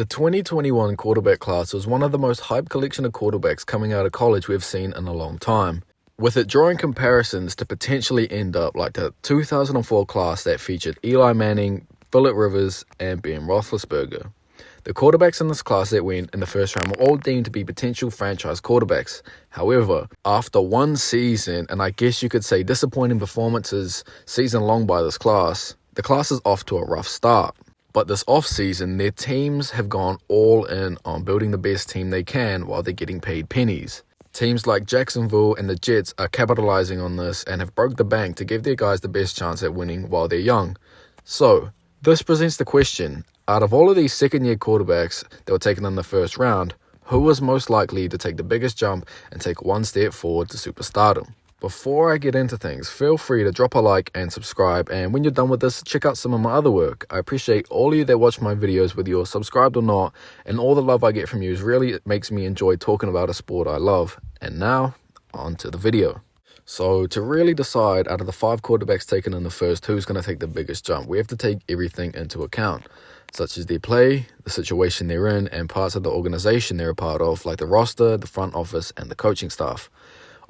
The 2021 quarterback class was one of the most hyped collection of quarterbacks coming out of college we've seen in a long time, with it drawing comparisons to potentially end up like the 2004 class that featured Eli Manning, Phillip Rivers, and Ben Roethlisberger. The quarterbacks in this class that went in the first round were all deemed to be potential franchise quarterbacks. However, after one season, and I guess you could say disappointing performances season long by this class, the class is off to a rough start. But this offseason, their teams have gone all in on building the best team they can while they're getting paid pennies. Teams like Jacksonville and the Jets are capitalizing on this and have broke the bank to give their guys the best chance at winning while they're young. So, this presents the question, out of all of these second-year quarterbacks that were taken in the first round, who was most likely to take the biggest jump and take one step forward to superstardom? Before I get into things, feel free to drop a like and subscribe, and when you're done with this, check out some of my other work. I appreciate all of you that watch my videos, whether you're subscribed or not, and all the love I get from you really makes me enjoy talking about a sport I love. And now, on to the video. So to really decide out of the 5 quarterbacks taken in the first who's going to take the biggest jump, we have to take everything into account, such as their play, the situation they're in, and parts of the organization they're a part of, like the roster, the front office, and the coaching staff.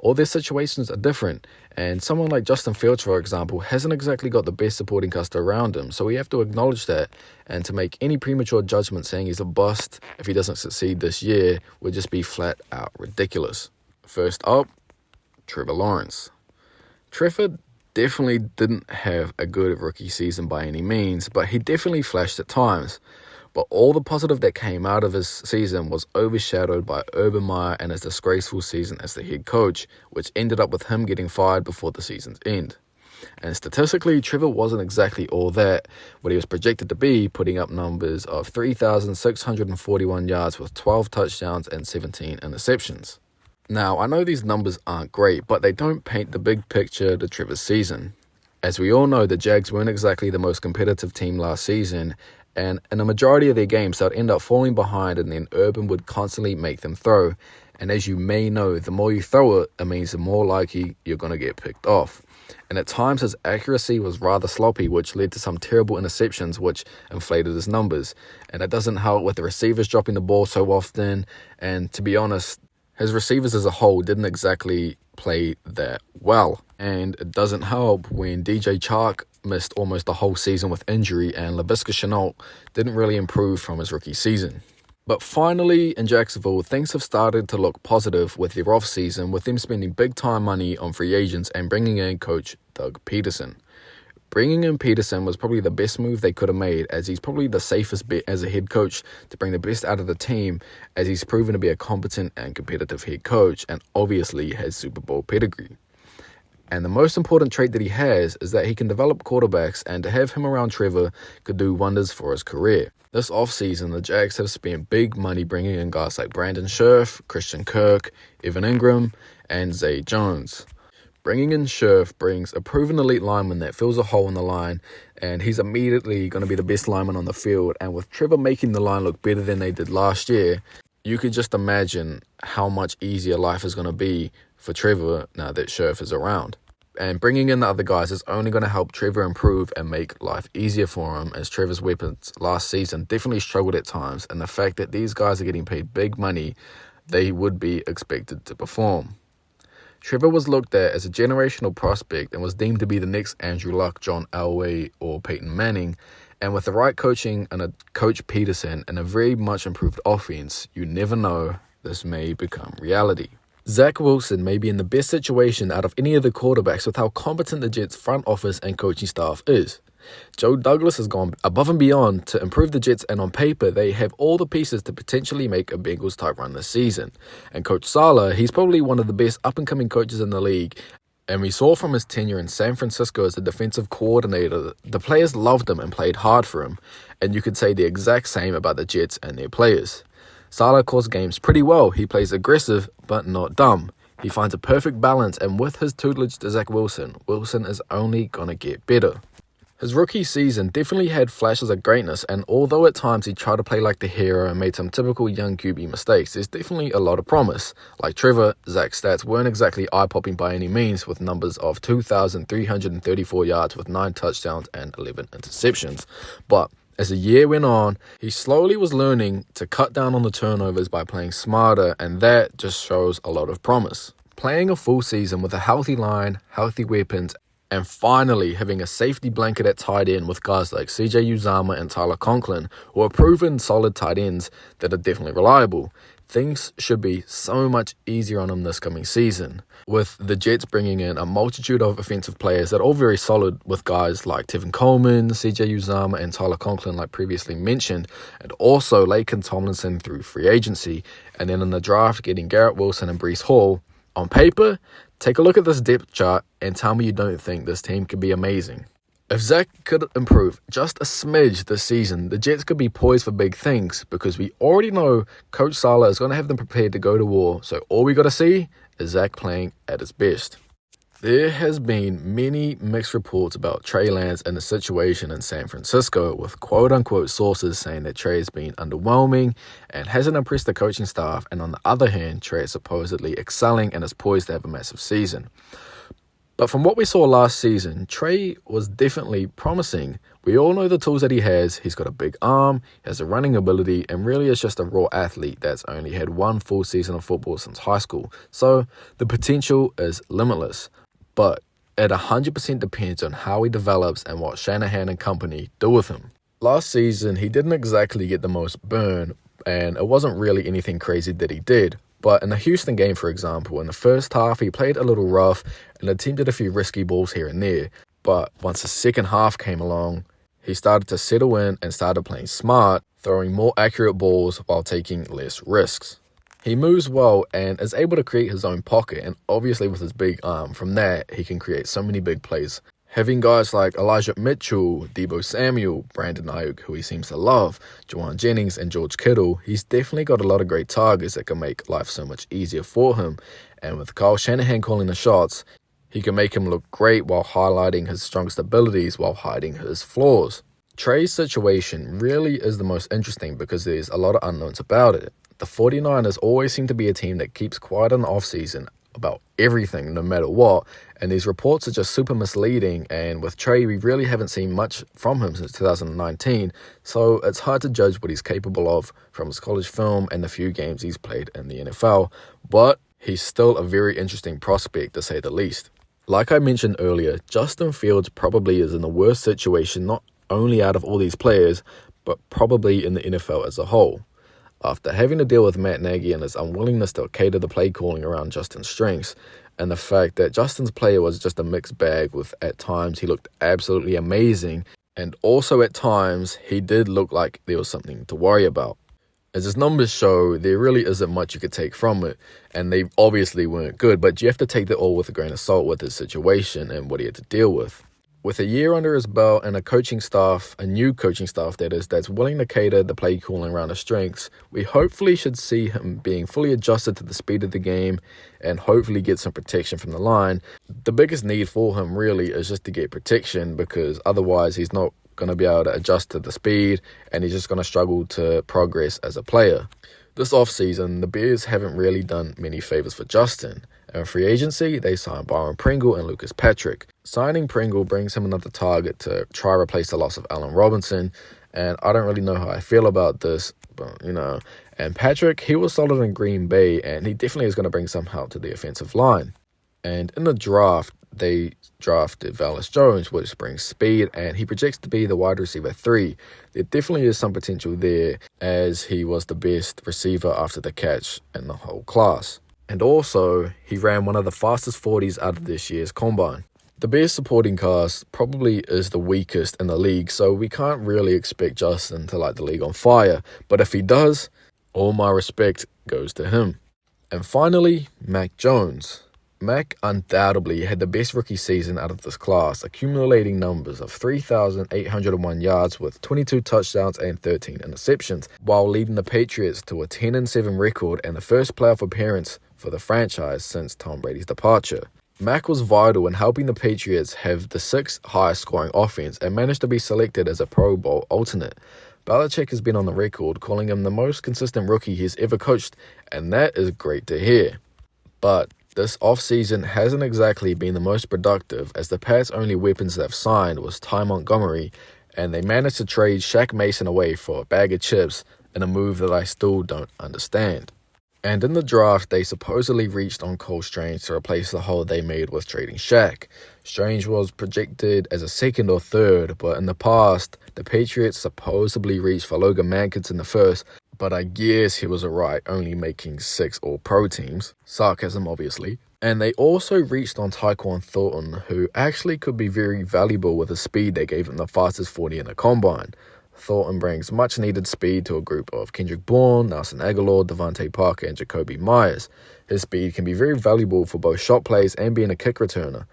All their situations are different, and someone like Justin Fields, for example, hasn't exactly got the best supporting cast around him, so we have to acknowledge that, and to make any premature judgment saying he's a bust if he doesn't succeed this year would just be flat out ridiculous. First up, Trevor Lawrence. Trevor definitely didn't have a good rookie season by any means, but he definitely flashed at times. But all the positive that came out of his season was overshadowed by Urban Meyer and his disgraceful season as the head coach, which ended up with him getting fired before the season's end. And statistically, Trevor wasn't exactly all that, what he was projected to be, putting up numbers of 3,641 yards with 12 touchdowns and 17 interceptions. Now, I know these numbers aren't great, but they don't paint the big picture to Trevor's season. As we all know, the Jags weren't exactly the most competitive team last season, and in a majority of their games, they'd end up falling behind, and then Urban would constantly make them throw. And as you may know, the more you throw it means the more likely you're going to get picked off. And at times, his accuracy was rather sloppy, which led to some terrible interceptions, which inflated his numbers. And it doesn't help with the receivers dropping the ball so often. And to be honest, his receivers as a whole didn't exactly play that well. And it doesn't help when DJ Chark missed almost the whole season with injury, and Laviska Shenault didn't really improve from his rookie season. But finally, in Jacksonville, things have started to look positive with their off-season, with them spending big-time money on free agents and bringing in coach Doug Peterson. Bringing in Peterson was probably the best move they could have made, as he's probably the safest bet as a head coach to bring the best out of the team, as he's proven to be a competent and competitive head coach and obviously has Super Bowl pedigree. And the most important trait that he has is that he can develop quarterbacks, and to have him around Trevor could do wonders for his career. This offseason, the Jags have spent big money bringing in guys like Brandon Scherff, Christian Kirk, Evan Ingram, and Zay Jones. Bringing in Scherff brings a proven elite lineman that fills a hole in the line, and he's immediately going to be the best lineman on the field. And with Trevor making the line look better than they did last year, you could just imagine how much easier life is going to be for Trevor now that Scherff is around. And bringing in the other guys is only going to help Trevor improve and make life easier for him, as Trevor's weapons last season definitely struggled at times, and the fact that these guys are getting paid big money, they would be expected to perform. Trevor was looked at as a generational prospect and was deemed to be the next Andrew Luck, John Elway, or Peyton Manning, and with the right coaching and a coach Peterson and a very much improved offense, you never know, this may become reality. Zach Wilson may be in the best situation out of any of the quarterbacks with how competent the Jets' front office and coaching staff is. Joe Douglas has gone above and beyond to improve the Jets, and on paper, they have all the pieces to potentially make a Bengals-type run this season. And Coach Saleh, he's probably one of the best up-and-coming coaches in the league, and we saw from his tenure in San Francisco as the defensive coordinator, the players loved him and played hard for him, and you could say the exact same about the Jets and their players. Saleh calls games pretty well. He plays aggressive, but not dumb. He finds a perfect balance, and with his tutelage to Zach Wilson, Wilson is only going to get better. His rookie season definitely had flashes of greatness, and although at times he tried to play like the hero and made some typical young QB mistakes, there's definitely a lot of promise. Like Trevor, Zach's stats weren't exactly eye-popping by any means, with numbers of 2,334 yards with 9 touchdowns and 11 interceptions. But As the year went on, he slowly was learning to cut down on the turnovers by playing smarter, and that just shows a lot of promise. Playing a full season with a healthy line, healthy weapons, and finally having a safety blanket at tight end with guys like CJ Uzama and Tyler Conklin, who are proven solid tight ends that are definitely reliable, things should be so much easier on him this coming season. With the Jets bringing in a multitude of offensive players that are all very solid, with guys like Tevin Coleman, CJ Uzama, and Tyler Conklin like previously mentioned, and also Laken Tomlinson through free agency, and then in the draft getting Garrett Wilson and Breece Hall. On paper, take a look at this depth chart and tell me you don't think this team could be amazing. If Zach could improve just a smidge this season, the Jets could be poised for big things, because we already know Coach Saleh is going to have them prepared to go to war, so all we got to see is Zach playing at his best. There has been many mixed reports about Trey Lance and the situation in San Francisco, with quote-unquote sources saying that Trey has been underwhelming and hasn't impressed the coaching staff, and on the other hand, Trey is supposedly excelling and is poised to have a massive season. But from what we saw last season, Trey was definitely promising. We all know the tools that he has. He's got a big arm, he has a running ability, and really is just a raw athlete that's only had one full season of football since high school. So the potential is limitless. But it 100% depends on how he develops and what Shanahan and company do with him. Last season, he didn't exactly get the most burn, and it wasn't really anything crazy that he did. But in the Houston game, for example, in the first half, he played a little rough and attempted a few risky balls here and there. But once the second half came along, he started to settle in and started playing smart, throwing more accurate balls while taking less risks. He moves well and is able to create his own pocket, and obviously with his big arm, from that, he can create so many big plays. Having guys like Elijah Mitchell, Deebo Samuel, Brandon Ayuk, who he seems to love, Juwan Jennings, and George Kittle, he's definitely got a lot of great targets that can make life so much easier for him. And with Kyle Shanahan calling the shots, he can make him look great while highlighting his strongest abilities while hiding his flaws. Trey's situation really is the most interesting because there's a lot of unknowns about it. The 49ers always seem to be a team that keeps quiet in the offseason about everything, no matter what, and these reports are just super misleading, and with Trey, we really haven't seen much from him since 2019, so it's hard to judge what he's capable of from his college film and the few games he's played in the NFL, but he's still a very interesting prospect, to say the least. Like I mentioned earlier, Justin Fields probably is in the worst situation, not only out of all these players, but probably in the NFL as a whole. After having to deal with Matt Nagy and his unwillingness to cater the play calling around Justin's strengths, and the fact that Justin's play was just a mixed bag, with at times he looked absolutely amazing, and also at times he did look like there was something to worry about. As his numbers show, there really isn't much you could take from it, and they obviously weren't good, but you have to take that all with a grain of salt with his situation and what he had to deal with. With a year under his belt and a new coaching staff that is, that's willing to cater the play calling around his strengths, we hopefully should see him being fully adjusted to the speed of the game and hopefully get some protection from the line. The biggest need for him really is just to get protection, because otherwise he's not going to be able to adjust to the speed and he's just going to struggle to progress as a player. This offseason, the Bears haven't really done many favors for Justin. In free agency, they signed Byron Pringle and Lucas Patrick. Signing Pringle brings him another target to try replace the loss of Allen Robinson, and I don't really know how I feel about this, but And Patrick, he was solid in Green Bay, and he definitely is going to bring some help to the offensive line. And in the draft, they drafted Velus Jones, which brings speed, and he projects to be the wide receiver 3. There definitely is some potential there, as he was the best receiver after the catch in the whole class. And also, he ran one of the fastest 40s out of this year's combine. The Bears supporting cast probably is the weakest in the league, so we can't really expect Justin to light the league on fire. But if he does, all my respect goes to him. And finally, Mac Jones. Mac undoubtedly had the best rookie season out of this class, accumulating numbers of 3,801 yards with 22 touchdowns and 13 interceptions, while leading the Patriots to a 10-7 record and the first playoff appearance for the franchise since Tom Brady's departure. Mac was vital in helping the Patriots have the 6th highest scoring offense and managed to be selected as a Pro Bowl alternate. Belichick has been on the record calling him the most consistent rookie he's ever coached, and that is great to hear. But this offseason hasn't exactly been the most productive, as the Pats' only weapons they've signed was Ty Montgomery, and they managed to trade Shaq Mason away for a bag of chips in a move that I still don't understand. And in the draft, they supposedly reached on Cole Strange to replace the hole they made with trading Shaq. Strange was projected as a second or third, but in the past, the Patriots supposedly reached for Logan Mankins in the first, but I guess he was alright, only making 6 All-Pro teams. Sarcasm, obviously. And they also reached on Tyquan Thornton, who actually could be very valuable with the speed they gave him the fastest 40 in the combine. Thornton brings much-needed speed to a group of Kendrick Bourne, Nelson Aguilar, Devontae Parker, and Jacoby Myers. His speed can be very valuable for both shot plays and being a kick returner.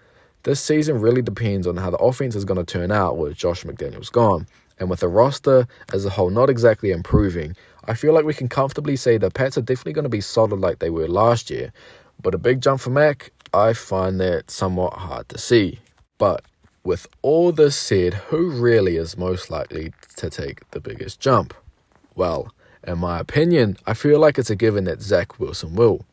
This season really depends on how the offense is going to turn out with Josh McDaniels gone. And with the roster as a whole not exactly improving, I feel like we can comfortably say the Pats are definitely going to be solid like they were last year. But a big jump for Mac, I find that somewhat hard to see. But with all this said, who really is most likely to take the biggest jump? Well, in my opinion, I feel like it's a given that Zach Wilson will.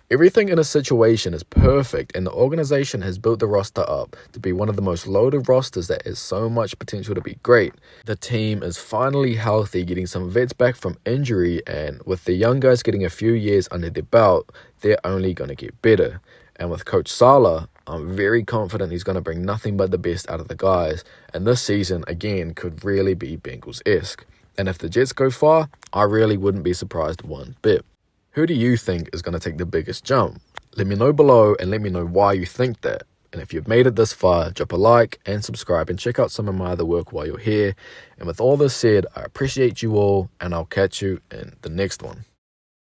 Everything in a situation is perfect, and the organization has built the roster up to be one of the most loaded rosters that has so much potential to be great. The team is finally healthy, getting some vets back from injury, and with the young guys getting a few years under their belt, they're only going to get better. And with Coach Saleh, I'm very confident he's going to bring nothing but the best out of the guys, and this season, again, could really be Bengals-esque. And if the Jets go far, I really wouldn't be surprised one bit. Who do you think is going to take the biggest jump? Let me know below and let me know why you think that. And if you've made it this far, drop a like and subscribe and check out some of my other work while you're here. And with all this said, I appreciate you all, and I'll catch you in the next one.